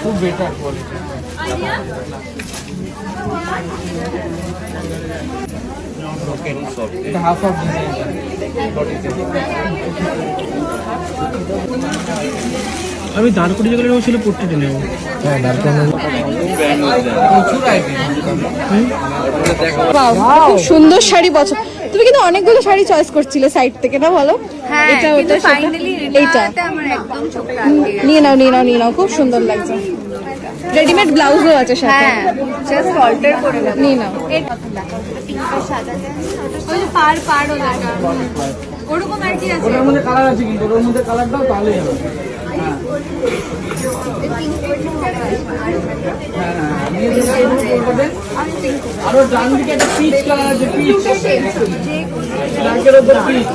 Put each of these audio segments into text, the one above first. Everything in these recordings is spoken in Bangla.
খুব বেটার কোয়ালিটি। এটা হাফ অফ ডিজাইন। আমি দাঁড়কুড়ি যেগুলো ছিল পোর্ট্রেটে নেব। হ্যাঁ দাঁড়কুড়ি প্রচুর খুব সুন্দর শাড়ি পছন্দ। তুমি কিন্তু অনেকগুলো শাড়ি চয়েস করছিলে সাইড থেকে না বলো? এটা ওটা এইটা নিয়ে নাও নিয়ে নাও নিয়ে নাও, খুব সুন্দর লাগছে। রেডিমেড ব্লাউজও আছে সাথে। হ্যাঁ জাস্ট অল্টার করে নাও। নিয়ে নাও। ওই পার পার ওলাটা ওরকম আর কি আছে? ওটার মধ্যে কালার আছে কিন্তু ওটার মধ্যে কালার দাও তাহলেই হবে। আরো ডান দিকে একটা পিচ কালার আছে, পিচ ব্ল্যাকের উপর পিচ।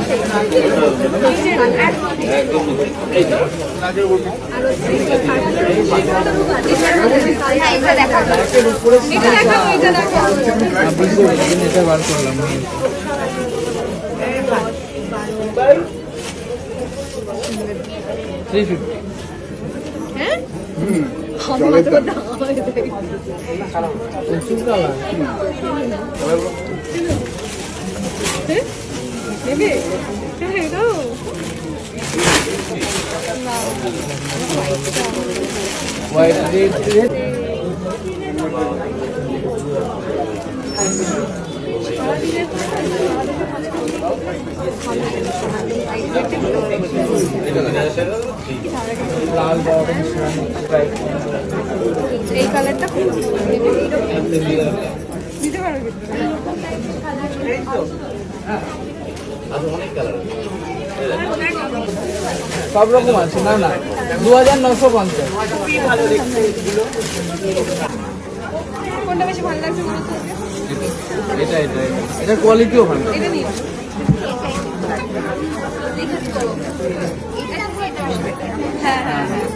এটা বার করলাম 350। হ্যাঁ এই কালারটা দিতে পারো সব রকম আছে। না না 2950। কোনটা বেশি ভালো লাগছে বলো তো? এটা এটা এটা কোয়ালিটিও ভালো। এটা নিও। হ্যাঁ হ্যাঁ হ্যাঁ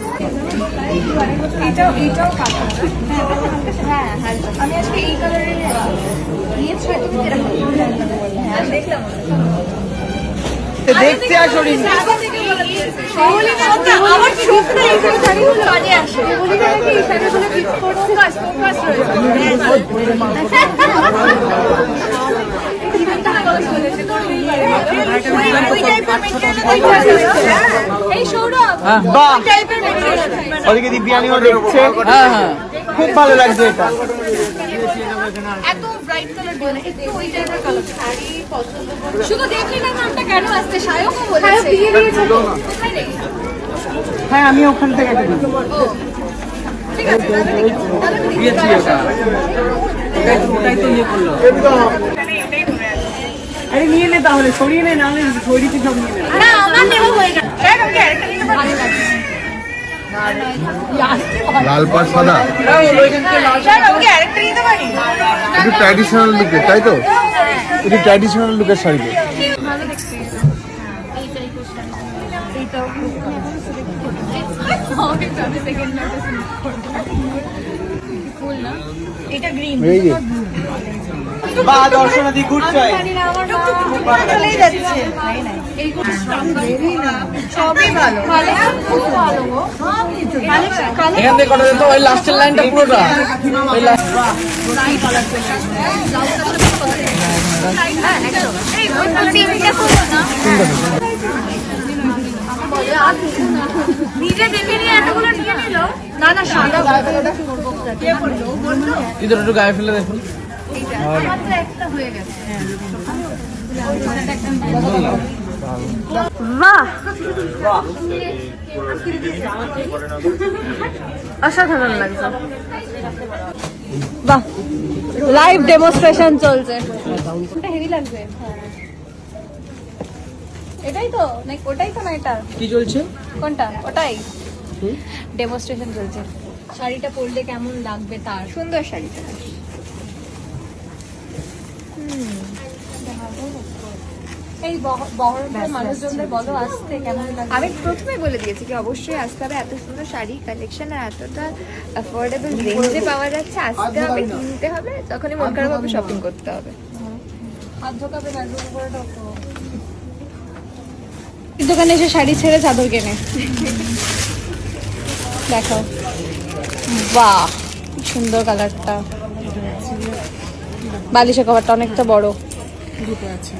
এইটাও কালার। হ্যাঁ হ্যাঁ আমি আজকে এই কালারের নিয়েছি। হ্যাঁ দেখলাম দেখতে আসরি আমার চোখ না এই শাড়িগুলো কাজে আসে। বলি না কি এই শাড়িগুলো ফিক্স করতে ফোকাস রয়েছে। এই সৌরভ বাহ ওই টাইপের মেটেরিয়াল। ওদিকে দিব্যানিও দেখছে। হ্যাঁ হ্যাঁ খুব ভালো লাগছে এটা। এত ব্রাইট কালার দিও না, একটু ওই টাইপের কালার। শাড়ি পছন্দ করো শুধু দেখলি না নামটা কেন আসছে? সায়কও বলেছে দিয়ে দিয়েছে তো কোথায় নেই? হ্যাঁ আমি ওখান থেকে একটা দিই। ঠিক আছে তাহলে দিয়েছি ওটা। ওটাই তো ইয়ে করলো। আরে নিয়ে নে তাহলে, সরিয়ে নে, নাহলে সরিয়ে সব নিয়ে নে। না আমার নেওয়া হয়ে গেছে। দেখ আমি আরেকটা নিতে ভালো লাগছে। লাল পাড় সাদা স্যার আমি আরেকটা নিতে পারি? একটু ট্র্যাডিশনাল লুকের, তাই তো? একটু ট্র্যাডিশনাল লুকের শাড়ি তো। ভালো দেখতে এই টাইপের শাড়ি। এইটাও আমি সেকেন্ড নোটিস ফুল না, এটা গ্রিন। এই যে বা দর্শনাদি গুড চাই। চলেই যাচ্ছে। এইগুলো সবই ভালো ভালো খুব ভালো গো। এখান থেকে কটা যেত ওই লাস্টের লাইনটা পুরোটা ওই লাস্ট। নিজে দেখে নিয়ে এতগুলো নিয়ে নিল। না না সাদা কে বললো? ও বললো ইধর একটু গায়ে ফেলে দেখুন। মাত্র একটা হয়ে গেছে। বাহ অসাধারণ লাগছে। বাহ লাইভ ডেমনস্ট্রেশন চলছে। হেভি লাগছে। এটাই তো নাকি ওটাই তো না? এটা কি চলছে? কোনটা? ওটাই ডেমনস্ট্রেশন চলছে। শাড়িটা পরলে কেমন লাগবে তার। সুন্দর শাড়িটা। এই বহরমপুরের মানুষজনদের বলো আসতে কেমন লাগে? আমি প্রথমে বলে দিয়েছি কি অবশ্যই আসতে হবে, এত সুন্দর শাড়ি কালেকশন আর এতটা অ্যাফোর্ডেবল রেঞ্জে পাওয়া যাচ্ছে, আসতে হবে, কিনতে হবে, তখনই মন খারাপ হবে, শপিং করতে হবে। হাত ঢোকাবে না, জোর করে ঢোকো। দোকানে এসে শাড়ি ছেড়ে চাদর কেনে। দেখো, বাহ কি সুন্দর কালারটা, বালিশের কভারটা অনেকটা বড়। দুটো আছে।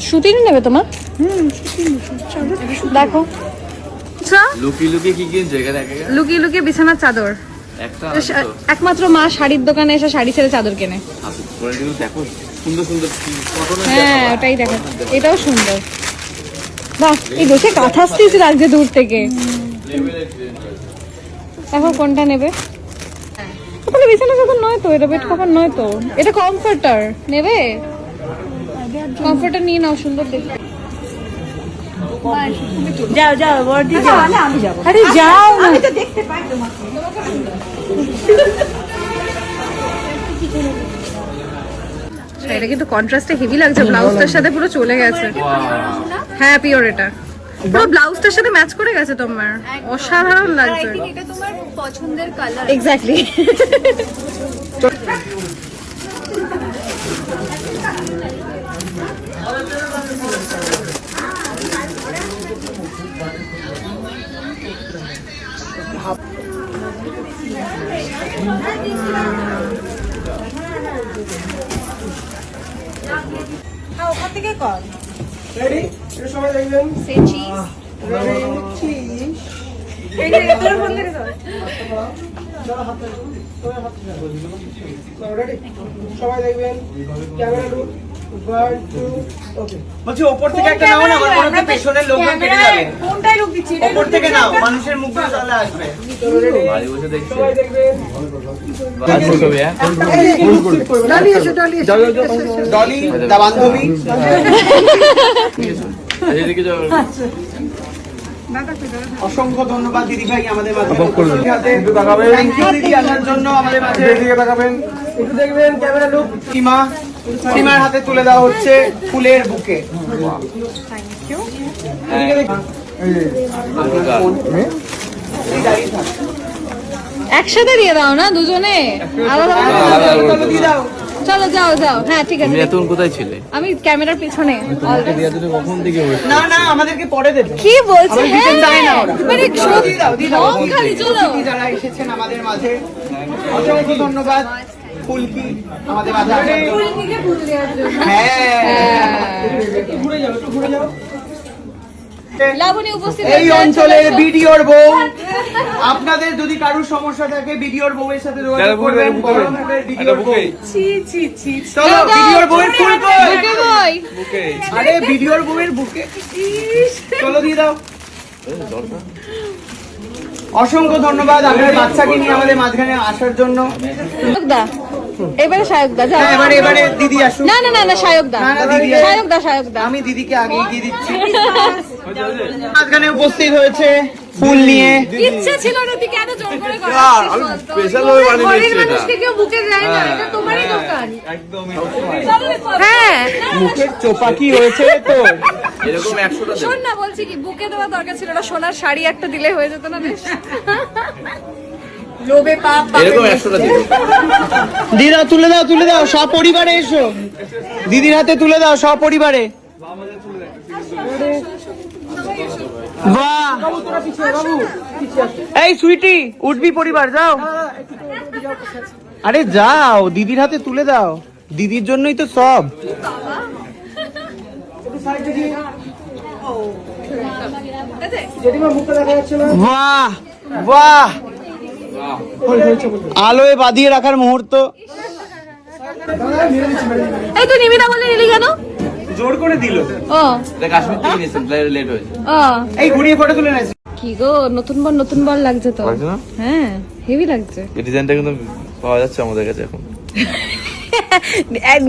সুতির নেবে তোমার? দেখো লুকিয়ে লুকিয়ে কি কি জায়গা দেখে লুকিয়ে লুকিয়ে বিছানার চাদর। একটা একমাত্র মা শাড়ির দোকানে এসে শাড়ি ছেড়ে চাদর কেনে। কোয়ালিটি দেখো সুন্দর সুন্দর কটনের হ্যাঁ ওটাই দেখো, এটাও সুন্দর। বাহ, এই দেখে কাঁথা স্টিচ লাগছে দূর থেকে। এখন কোনটা নেবে? তাহলে বিছানা চাদর নয় তো, এটা বেড কভার নয় তো, এটা কমফর্টার নেবে। কমফর্টার নিয়ে নাও, সুন্দর দেখতে। যাও যাও বড়দি যাও, আমি যাবো। আরে যাও না, আমি তো দেখতে পাই তোমাকে। এটা কিন্তু কন্ট্রাস্টে হেভি লাগছে, ব্লাউজটার সাথে পুরো চলে গেছে। হ্যাঁ পিওর, এটা পুরো ব্লাউজটার সাথে ম্যাচ করে গেছে তোমার, অসাধারণ লাগছে। এটা তোমার পছন্দের কালার। এক্স্যাক্টলি। হ্যাঁ ওখান থেকে কর। রেডি? এটা সবাই দেখবেন। সে চিজ তোর ফোন থেকে কর। রেডি? সবাই দেখবেন। ক্যামেরা লুক 1 2 ওকে। বলছি ওপর থেকে একটা নাও না, আমার মনে পেছনের লোক কেটে যাবে। কোনটাই লোক দিচ্ছি? ওপর থেকে নাও, মানুষের মুখগুলো চলে আসবে। চলো রেডি? বাড়ি বসে দেখছি সবাই দেখবেন। বাড়ি কবে হ্যাঁ ডালি এসো, ডালি এসো। ডলি দা বান্ধবী। এদিকে যাও অসংখ্য ধন্যবাদ দিদি ভাই আমাদের মাঝে একটু তাকাবেন। থ্যাংক ইউ দিদি আসার জন্য আমাদের মাঝে। এদিকে তাকাবেন। একটু দেখবেন, ক্যামেরা লুক। সীমার হাতে তুলে দেওয়া হচ্ছে ফুলের বুকে। একসাথে দিয়ে দাও না দুজনে, আলাদা আলাদা। চলো দিয়ে দাও। চলো যাও যাও, হ্যাঁ ঠিক আছে। তুমি এতক্ষণ কোথায় ছিলে? আমি ক্যামেরার পিছনে। কখন থেকে না না আমাদেরকে পরে দেবে। কি বলছো? আমার দিতে চায় না ওরা। মানে দিয়ে দাও দিয়ে দাও। ঢং খালি, চলো। অতিথি যারা এসেছেন আমাদের মাঝে অসংখ্য ধন্যবাদ। ফুলকি আমাদের মাঝে আসার জন্য। হ্যাঁ ঘুরে যাও, একটু ঘুরে যাও। লাবণী উপস্থিত এই হয়েছে, অঞ্চলের চলে এসো। ভিডিওর বউ, আপনাদের যদি কারোর সমস্যা থাকে ভিডিওর বউয়ের সাথে যোগাযোগ করবেন। বহরমপুরের ভিডিওর বউ। চলো ভিডিওর বউয়ের ফুল কই? বুকে বই। আরে ভিডিওর বউয়ের বুকে চলো দিয়ে দাও। অসংখ্য ধন্যবাদ আপনার বাচ্চাকে নিয়ে আমাদের মাঝখানে আসার জন্য। শায়ক দা, এবারে শায়ক দা যাও। হ্যাঁ, এবারে দিদি আসুন। না না না না, শায়ক দা, না, না, দিদি। শায়ক দা, শায়ক দা। আমি দিদিকে আগে এগিয়ে দিচ্ছি। মাঝখানে উপস্থিত হয়েছে ফুল নিয়ে। ইচ্ছে ছিল না, তুই কেন জোর করে করাচ্ছিস? আমি স্পেশাল ভাবে বানিয়ে দিয়েছি এটা। কেউ বুকে দেয় না, এটা তোমারই দোকান। একদমই হ্যাঁ মুখের চোপা কি হয়েছে তো? এরকম 100টা দেব। শোন না, বলছি কি বুকে দেওয়া দরকার ছিল না, সোনার শাড়ি একটা দিলে হয়ে যেত না বেশ? লোভে পাপ এরকম 100টা দেব। দিয়ে দাও, তুলে দাও, তুলে দাও, সপরিবারে এসো। দিদির হাতে তুলে দাও সপরিবারে। বাহ, এই সুইটি উঠবি পরিবার যাও। আরে যাও, দিদির হাতে তুলে দাও, দিদির জন্যই তো সব। জেঠিমা মুখটা দেখা যাচ্ছে না। বাহ বাহ, আলোয় বাঁধিয়ে রাখার মুহূর্ত। এই তুই নিবি না বলে নিলি কেন? জোর করে দিল। ও এটা কাশ্মীর থেকে নিয়েছেন, তাই লেট হয়েছে। ও এই ঘুরিয়ে ফটো তুলে নিয়েছি। কি গো, নতুন বল লাগছে তো। লাগছে না? হ্যাঁ হেভি লাগছে। এই ডিজাইনটা কিন্তু পাওয়া যাচ্ছে আমাদের কাছে এখন।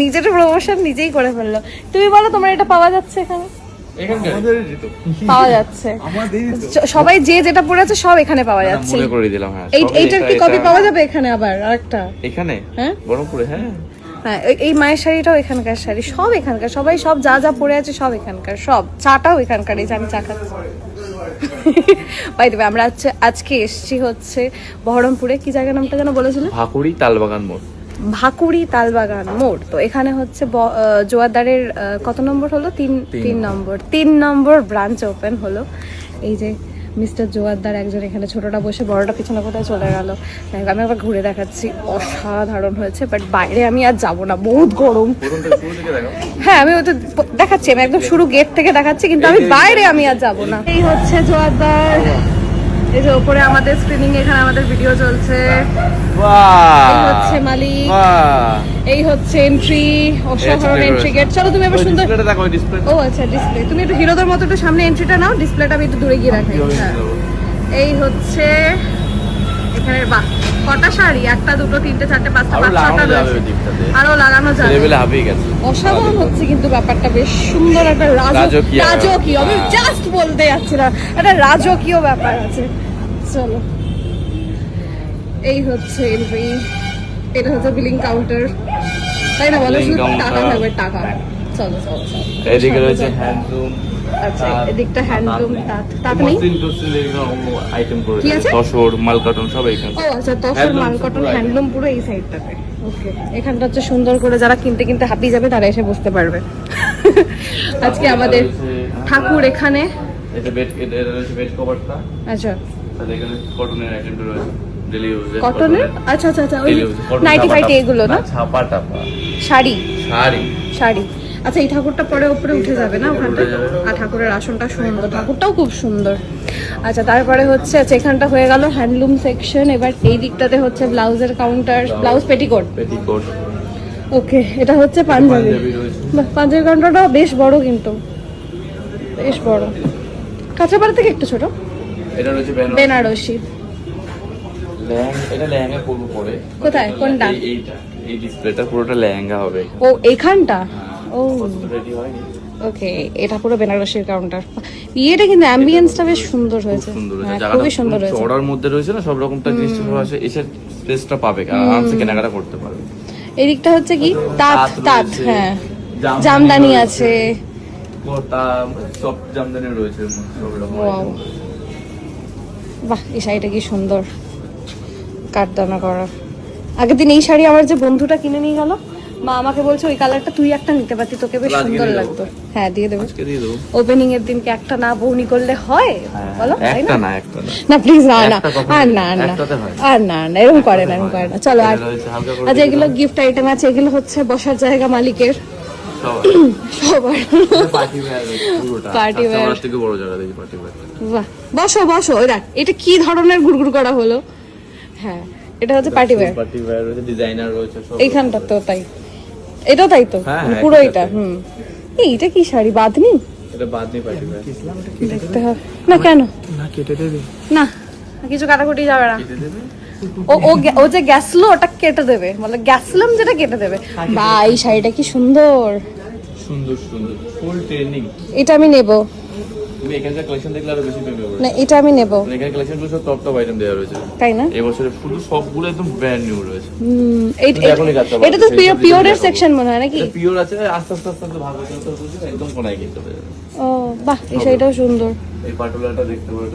নিজের প্রমোশন নিজেই করে ফেললো। তুমি বলো তোমার এটা পাওয়া যাচ্ছে এখানে? পাওয়া যাচ্ছে। সবাই যে যেটা পড়েছে সব এখানে পাওয়া যাচ্ছে। মনে করে দিলাম হ্যাঁ। এইটার কি কপি পাওয়া যাবে এখানে আবার আরেকটা? এখানে হ্যাঁ বহরমপুরে হ্যাঁ। হ্যাঁ এই মায়ের শাড়িটাও এখানকার শাড়ি, সব এখানকার, সবাই সব যা যা পরে আছে সব এখানকার, সব চাটাও এখানকার, এই যে আমি চা খাচ্ছি। বাই দ্য ওয়ে, আমরা আজকে এসেছি হচ্ছে বহরমপুরে, কি জায়গার নামটা যেন বলেছিলেন? ভাকুড়ি তালবাগান মোড়। ভাকুড়ি তালবাগান মোড়। তো এখানে হচ্ছে জোয়ারদারের কত নম্বর হলো? 3 নম্বর ব্রাঞ্চ ওপেন হলো। এই যে মিস্টার জোয়ারদার একজন এখানে, ছোটটা বসে বড়টা পিছনে কোথায় চলে গেল। আমি আবার ঘুরে দেখাচ্ছি, অসাধারণ হয়েছে। বাট বাইরে আমি আর যাবো না, বহুত গরম। হ্যাঁ আমি ওটা দেখাচ্ছি, আমি একদম শুরু গেট থেকে দেখাচ্ছি, কিন্তু আমি বাইরে আমি আর যাবো না। এই হচ্ছে জোয়ারদার, এই যে ওপরে আমাদের স্ক্রিনিং, এখানে আমাদের ভিডিও চলছে। এই হচ্ছে মালিক, এই হচ্ছে এন্ট্রি, অসাধারণ এন্ট্রি গেট। চলো তুমি এবার সুন্দর, ও আচ্ছা ডিসপ্লে, তুমি একটু হিরোদের মতো একটু সামনে এন্ট্রিটা নাও, ডিসপ্লেটা আমি একটু দূরে গিয়ে রাখি। হ্যাঁ এই হচ্ছে এখানে, বাহ কটা শাড়ি, 1 2 3 4 5 6 7 আরো লাগানো যাবে, অসাধারণ হচ্ছে কিন্তু ব্যাপারটা, বেশ সুন্দর একটা রাজকীয়, আমি জাস্ট বলতে যাচ্ছিলাম, একটা রাজকীয় ব্যাপার আছে। চলো এই হচ্ছে এন্ট্রি, এটা হচ্ছে বিলিং কাউন্টার, তাই না? বলো শুধু টাকা থাকবে, টাকা। চলো চলো চলো, এদিকে রয়েছে হ্যান্ডলুম। আচ্ছা এদিকটা হ্যান্ডলুম, তাঁত নেই আইটেম করে কি আছে? তসর মাল কার্টন সব এখানে। ও আচ্ছা, তসর মাল কটন হ্যান্ডলুম পুরো এই সাইডটাতে। ওকে, এখানটা হচ্ছে সুন্দর করে যারা কিনতে হাঁপিয়ে যাবে তারা এসে বসতে পারবে। আজকে আমাদের ঠাকুর এখানে, এটা বেড কভারটা। আচ্ছা তাহলে এখানে কটনের আইটেম রয়েছে, ডেইলি ইউজ কটনের। আচ্ছা আচ্ছা আচ্ছা, ওই নাইটি ফাইটি এগুলো না? ছাপা টাপা শাড়ি শাড়ি। আচ্ছা এই ঠাকুরটা পরে উপরে উঠে যাবে না ওখানটা? আর ঠাকুরের আসনটা সুন্দর, ঠাকুরটাও খুব সুন্দর। আচ্ছা তারপরে হচ্ছে, আচ্ছা এখানটা হয়ে গেল হ্যান্ডলুম সেকশন। এবার এই দিকটাতে হচ্ছে ব্লাউজের কাউন্টার, ব্লাউজ পেটিকোট। ওকে, এটা হচ্ছে পাঞ্জাবি। পাঞ্জাবি কাউন্টারটাও বেশ বড়, কিন্তু বেশ বড়, কাঁচাপাড়া থেকে একটু ছোট। এটা রয়েছে বেনারসি। এটা লেহেঙ্গা পরবো পরে। কোথায়, কোনটা? এইটা, এই ডিসপ্লেটা পুরোটা লেহেঙ্গা হবে। ও এইখানটা, ও রেডি হয়নি। ওকে, এটা পুরো বেনারসির কাউন্টার। বিয়েটা কিন্তু অ্যাম্বিয়েন্সটা বেশ সুন্দর হয়েছে, সুন্দর হয়েছে, হ্যাঁ, জায়গাটা খুবই সুন্দর হয়েছে। চড়ার মধ্যে রয়েছে না, সব রকমটা জিনিসটা সব আছে, এসে স্পেসটা পাবে, আরামসে কেনাকাটা করতে পারবে। এদিকটা হচ্ছে কি তাঁত, রয়েছে, হ্যাঁ জামদানি আছে, সব জামদানি রয়েছে সব রকম। Wow. বাহ এই শাড়িটা কি সুন্দর, কাটদানা করা। আগের দিন এই শাড়ি আমার যে বন্ধুটা কিনে নিয়ে গেল, মা আমাকে বলছে ওই কালারটা তুই একটা নিতে পারতি, তোকে বেশ সুন্দর লাগতো। হ্যাঁ দিয়ে দেবো, ওপেনিং এর দিনকে একটা না বউনি করলে হয় বলো? একটা না না প্লিজ, না না আর না না আর না না, এরকম করে না, এরকম করে না। চলো আর আচ্ছা, এগুলো গিফট আইটেম আছে, এগুলো হচ্ছে বসার জায়গা মালিকের, সবার পার্টি ওয়্যার থেকে বড় জায়গা দেখি পার্টি ওয়্যার। বাহ বসো বসো, ওই দেখ এটা কি ধরনের গুড়গুড় করা হলো। হ্যাঁ এটা হচ্ছে পার্টি ওয়্যার, পার্টি ওয়্যার রয়েছে, ডিজাইনার রয়েছে সব। এইখানটা তো তাই, এটাও তাই তো, পুরো এটা। এইটা কি শাড়ি, বাঁধনি? এটা বাদনি পার্টি ওয়্যার। দেখতে হবে না, কেন না কেটে দেবে না, কিছু কাটাকুটি যাবে না। ও যে গ্যাসলো ওটা কেটে দেবে, মানে গ্যাসলাম যেটা কেটে দেবে। বা এই শাড়িটা কি সুন্দর, সুন্দর সুন্দর ফুল ট্রেন্ডিং। এটা আমি নেব। তুমি এখানকার কালেকশন দেখলে আরো বেশি প্রেমে পড়বে। না এটা আমি নেব, এখানে কালেকশন গুলো সব টপ টপ আইটেম দেওয়া রয়েছে, তাই না? এই বছরে ফুল সবগুলো একদম ব্র্যান্ড নিউ রয়েছে। এটা তো পিওরের সেকশন মনে হয় নাকি? পিওর আছে, আস্তে আস্তে আস্তে ভাগ হতে হতে হতে একদম কোনায় গিয়ে চলে যাবে। ও বাহ এই শাড়িটাও সুন্দর। এই পাটুলাটা দেখতে পারো,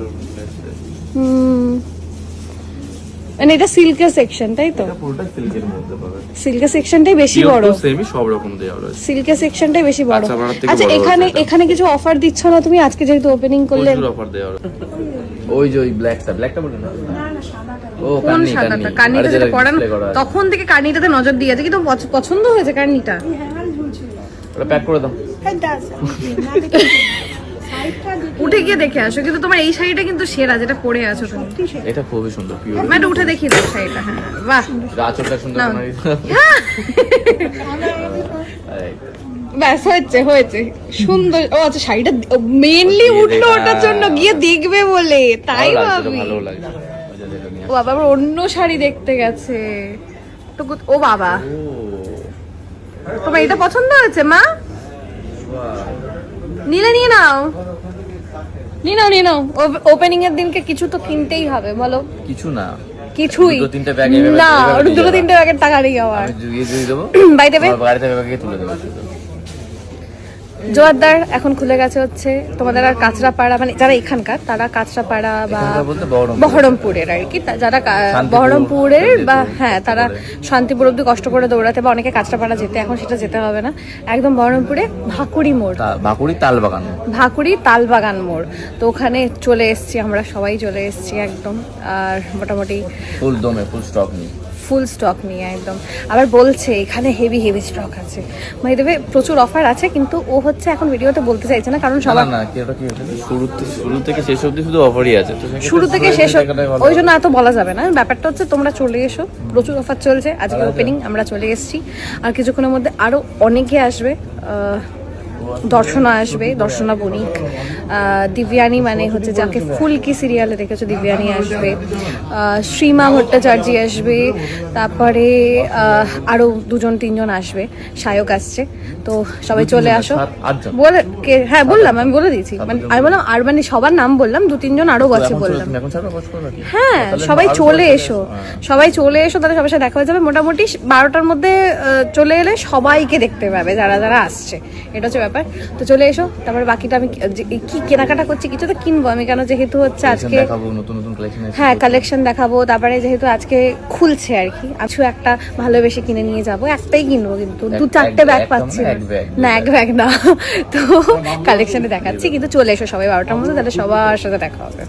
মানে এটা সিল্কের সেকশন তাই তো? এটা পুরোটা সিল্কের মধ্যে পাবে, সিল্কের সেকশনটাই বেশি বড়, সেমি সব রকম দেওয়া রয়েছে, সিল্কের সেকশনটাই বেশি বড়। কাঁচাপাড়ার থেকে আচ্ছা বড় এখানে কিছু অফার দিচ্ছ না তুমি আজকে যেহেতু ওপেনিং করলে? প্রচুর অফার দেওয়া রয়েছে। ওই যে ওই ব্ল্যাকটা বলে না, ও কোন সাদাটা? কার্নিটা যেটা পড়ানো, তখন থেকে কার্নিটাতে নজর দিয়ে আছে, কিন্তু পছন্দ হয়েছে কার্নিটা। ওটা প্যাক করে দাও। উঠে গিয়ে দেখে আসো, কিন্তু তোমার এই শাড়িটা কিন্তু সেরা যেটা পরে আছো তুমি। এটা খুবই সুন্দর পিওর। মানে উঠে দেখিয়ে দাও শাড়িটা। হ্যাঁ বাহ, আঁচলটা সুন্দর বানাই। ব্যাস হয়েছে সুন্দর। ও আচ্ছা শাড়িটা মেইনলি উঠলো ওটার জন্য, গিয়ে দেখবে বলে, তাই ভাবি। ভালো লাগে। ও বাবা আবার অন্য শাড়ি দেখতে গেছে তো। ও বাবা তোমার এটা পছন্দ হয়েছে মা? নিয়ে নাও ওপেনিং এর দিনকে কিছু তো কিনতেই হবে বলো। কিছু না, কিছুই দুটো তিনটে ব্যাগ না, ওর দুটো তিনটে ব্যাগের টাকা নেই আমার। দিয়ে দেবো বাই দেবে গাড়ি থেকে ব্যাগে তুলে দেবো শুধু। জোয়ারদার এখন খুলে গেছে হচ্ছে তোমাদের আর কাঁচরাপাড়া, মানে যারা এখানকার তারা কাঁচরাপাড়া বা এখানকার বলতে বহরমপুর। বহরমপুরের আর কি, যারা বহরমপুরের বা হ্যাঁ তারা শান্তিপুর অব্দি কষ্ট করে দৌড়াতে বা অনেকে কাঁচরাপাড়া যেতে, এখন সেটা যেতে হবে না, একদম বহরমপুরে ভাকুড়ি মোড়, ভাকুড়ি তালবাগান, ভাকুড়ি তালবাগান মোড়। তো ওখানে চলে এসেছি আমরা, সবাই চলে এসেছি একদম। আর মোটামুটি ফুল দমে ফুল স্টক নিয়ে, ফুল স্টক নিয়ে একদম। আবার বলছে এখানে হেভি হেভি স্টক আছে, মানে দেবে প্রচুর অফার আছে, কিন্তু ও হচ্ছে এখন ভিডিওতে বলতে চাইছে না, কারণ না সবার না কি ওটা কি হয়েছে শুরু থেকে শেষ অবধি শুধু অফারই আছে, তো সেক্ষেত্রে শুরু থেকে শেষ জায়গাটাই ভালো। ওই জন্য এত বলা যাবে না। ব্যাপারটা হচ্ছে তোমরা চলে এসো, প্রচুর অফার চলছে, আজকে ওপেনিং, আমরা চলে এসেছি। আর কিছুক্ষণের মধ্যে আরো অনেকে আসবে, দর্শনা আসবে, দর্শনা বণিক, দিব্যানী মানে হচ্ছে যাকে ফুলকি সিরিয়ালে দেখেছো দিব্যানী আসবে, শ্রীমা ভট্টাচার্য আসবে, তারপরে আরো দুজন তিনজন আসবে, সায়ক আসছে। তো সবাই চলে আসো বলে হ্যাঁ বললাম, আমি বলে দিয়েছি, মানে আমি বললাম আর মানে সবার নাম বললাম, দু তিনজন আরো আছে বললাম। তুমি এখন ছাড়া বস করো নাকি? হ্যাঁ সবাই চলে এসো, সবাই চলে এসো, তাহলে সবার সাথে দেখা হয়ে যাবে। মোটামুটি 12টার মধ্যে চলে এলে সবাইকে দেখতে পাবে যারা যারা আসছে, এটা হচ্ছে ব্যাপার। তো চলে এসো, তারপরে বাকিটা আমি কি কেনাকাটা করছি কিছু তো কিনবো আমি, কেন যেহেতু হচ্ছে আজকে দেখাবো নতুন নতুন কালেকশন, হ্যাঁ কালেকশন দেখাবো, তারপরে যেহেতু আজকে খুলছে আর কি, আছো একটা ভালোবেসে কিনে নিয়ে যাবো, একটাই কিনবো কিন্তু দু চারটে ব্যাগ পাচ্ছি না, এক ব্যাগ না, তো কালেকশনে দেখাচ্ছি। কিন্তু চলে এসো সবাই 12টার মধ্যে, তাহলে সবার সাথে দেখা হবে।